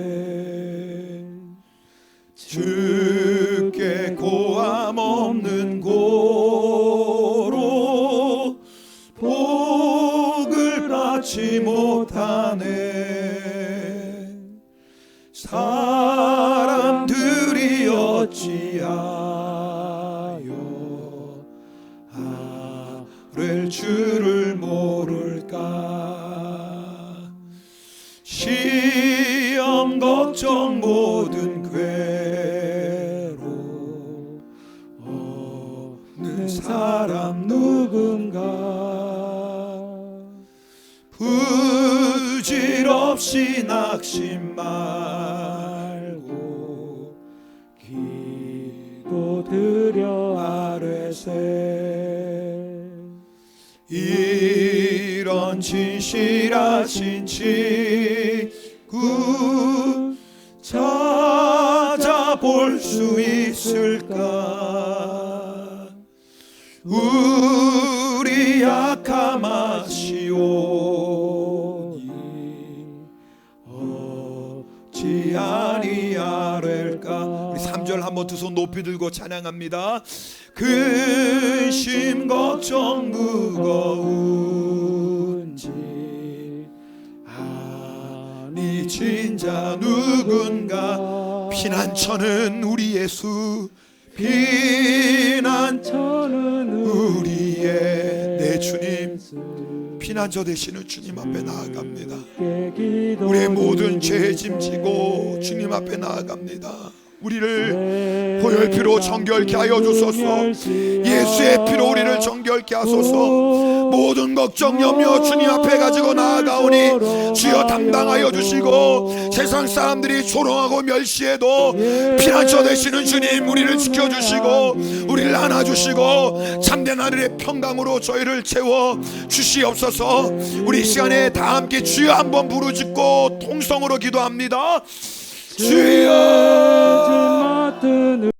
Speaker 1: 주께 고함 없는 고로 복을 받지 못하네. 사람들이 어찌하여 아랠 줄을 모를까. 시험 걱정 모든 괴로 어느 낙심 말고
Speaker 2: 기도드려 아뢰세.
Speaker 1: 이런 진실하신 친구 찾아볼 수 있을까? 우리 약함하시오니 어찌 아니하랄까. 우리 3절 한번 두 손 높이 들고 찬양합니다. 근심 걱정 무거운지 아니 진짜 누군가. 피난처는 우리 예수, 피난처는 우리의 내 주님, 피난처 되시는 주님 앞에 나아갑니다. 우리의 모든 죄 짐지고 주님 앞에 나아갑니다. 우리를 보혈 피로 정결케 하여 주소서. 예수의 피로 우리를 정결케 하소서. 모든 걱정 염려 주님 앞에 가지고 나아가오니 주여 담당하여 주시고, 세상 사람들이 조롱하고 멸시해도 피난처 되시는 주님 우리를 지켜주시고 우리를 안아주시고 참된 하늘의 평강으로 저희를 채워 주시옵소서. 우리 이 시간에 다 함께 주여 한번 부르짖고 통성으로 기도합니다. 주여.